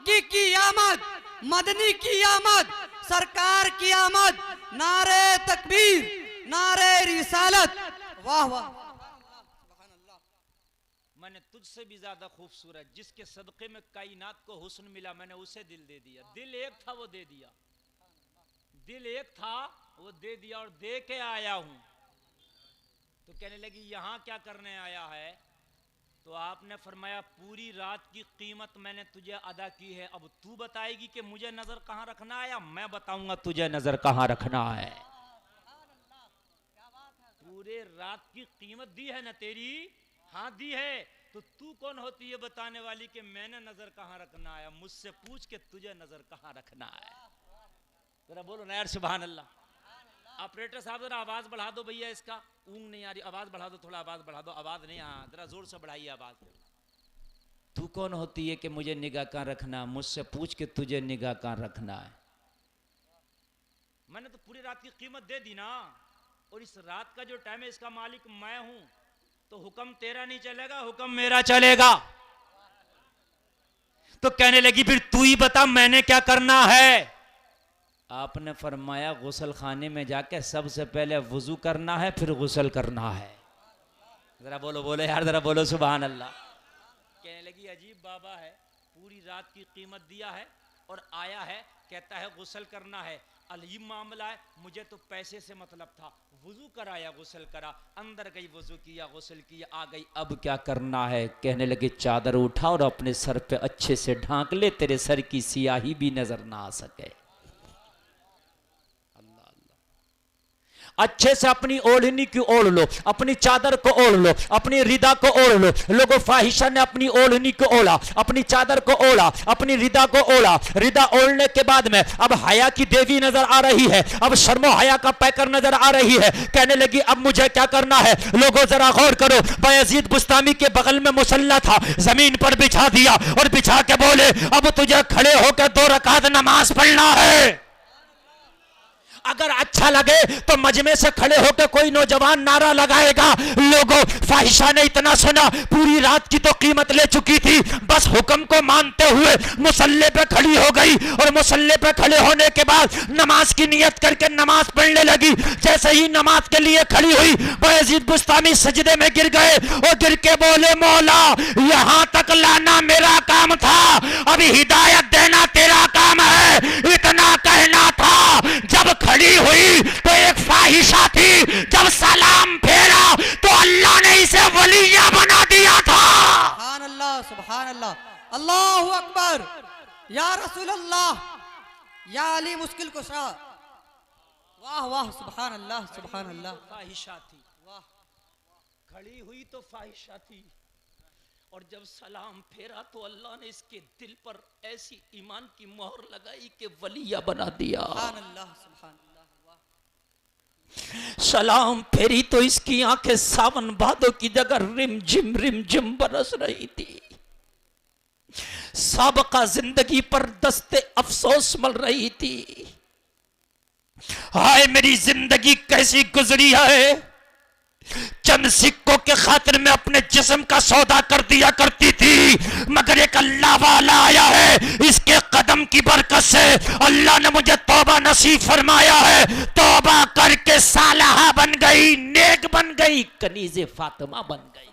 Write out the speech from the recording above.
مکی کی آمد، مدنی کی آمد، سرکار کی آمد، نعرہ تکبیر، نعرہ رسالت. واہ واہ. میں نے تجھ سے بھی زیادہ خوبصورت، جس کے صدقے میں کائنات کو حسن ملا، میں نے اسے دل دے دیا. دل ایک تھا وہ دے دیا، دل ایک تھا وہ دے دیا، اور دے کے آیا ہوں. تو کہنے لگی یہاں کیا کرنے آیا ہے؟ تو آپ نے فرمایا پوری رات کی قیمت میں نے تجھے ادا کی ہے، اب تو بتائے گی کہ مجھے نظر کہاں رکھنا ہے، یا میں بتاؤں گا تجھے نظر کہاں رکھنا ہے. پورے رات کی قیمت دی ہے نا تیری؟ ہاں دی ہے. تو کون ہوتی ہے بتانے والی کہ میں نے نظر کہاں رکھنا ہے؟ مجھ سے پوچھ کہ تجھے نظر کہاں رکھنا ہے. ذرا بولو نا یار سبحان اللہ. آپریٹر صاحب ذرا آواز بڑھا دو بھیا، اس کا اونگ نہیں آ رہی، آواز بڑھا دو، تھوڑا آواز بڑھا دو. آواز نہیں، ہاں ذرا زور سے بڑھائیے آواز. تو کون ہوتی ہے کہ مجھے نگاہ کہاں رکھنا؟ مجھ سے پوچھ کہ تجھے نگاہ کہاں رکھنا ہے. میں نے تو پوری رات کی قیمت دے دی نا، اور اس رات کا جو ٹائم ہے اس کا مالک میں ہوں. تو حکم تیرا نہیں چلے گا، حکم میرا چلے گا. تو کہنے لگی پھر تو ہی بتا میں نے کیا کرنا ہے. آپ نے فرمایا غسل خانے میں جا کے سب سے پہلے وضو کرنا ہے، پھر غسل کرنا ہے. ذرا بولو بولو یار، ذرا بولو سبحان اللہ. کہنے لگی عجیب بابا ہے، پوری رات کی قیمت دیا ہے اور آیا ہے کہتا ہے غسل کرنا ہے. عجیب معاملہ ہے، مجھے تو پیسے سے مطلب تھا. وضو کرایا، غسل کرا، اندر گئی، وضو کیا، غسل کیا، آ گئی، اب کیا کرنا ہے؟ کہنے لگے چادر اٹھا اور اپنے سر پہ اچھے سے ڈھانک لے، تیرے سر کی سیاہی بھی نظر نہ آ سکے. اچھے سے اپنی اوڑھنی کی اوڑھ لو، اپنی چادر کو اوڑھ لو، اپنی ردا کو اوڑھ لو. لوگوں فاحشہ نے اپنی اوڑھنی کو اوڑھا، اپنی چادر کو اوڑھا، اپنی ردا کو اوڑھا. ردا اوڑھنے کے بعد میں اب حیا کی دیوی نظر آ رہی ہے، اب شرم و حیا کا پیکر نظر آ رہی ہے. کہنے لگی اب مجھے کیا کرنا ہے؟ لوگوں ذرا غور کرو. بایزید بستامی کے بغل میں مصلی تھا، زمین پر بچھا دیا اور بچھا کے بولے اب تجھے کھڑے ہو کے 2 رکعت نماز پڑھنا ہے. اگر اچھا لگے تو مجمع سے کھڑے ہو کے کوئی نوجوان نعرہ لگائے گا. لوگوں فاحشہ نے اتنا سنا، پوری رات کی تو قیمت لے چکی تھی، بس حکم کو مانتے ہوئے مصلی پہ کھڑی ہو گئی، اور مصلی پہ کھڑے ہونے کے بعد نماز کی نیت کر کے نماز پڑھنے لگی. جیسے ہی نماز کے لیے کھڑی ہوئی بایزید بستامی سجدے میں گر گئے اور گر کے بولے مولا یہاں تک لانا میرا کام تھا، ابھی ہدایت دینا تیرا کام ہے. اتنا کہنا تھا جب کھڑی ہوئی تو ایک فاحشہ تھی، جب سلام پھیرا تو اللہ نے اسے ولیہ بنا دیا تھا. سبحان اللہ، سبحان اللہ، اللہ اکبر. یا رسول اللہ، یا علی مشکل کشا. واہ واہ، سبحان اللہ، سبحان اللہ. فاحشہ تھی، کھڑی ہوئی تو فاحشہ تھی، اور جب سلام پھیرا تو اللہ نے اس کے دل پر ایسی ایمان کی مہر لگائی کہ ولیہ بنا دیا. سبحان اللہ، سبحان اللہ. سلام پھیری تو اس کی آنکھیں ساون بھادو کی جگہ رم جم برس رہی تھی. سابقہ زندگی پر دست افسوس مل رہی تھی. ہائے میری زندگی کیسی گزری ہے، چند سکوں کے خاطر میں اپنے جسم کا سودا کر دیا کرتی تھی، مگر ایک اللہ والا آیا ہے، اس کے قدم کی برکت سے اللہ نے مجھے توبہ نصیب فرمایا ہے. توبہ کر کے صالحہ بن گئی، نیک بن گئی، کنیز فاطمہ بن گئی.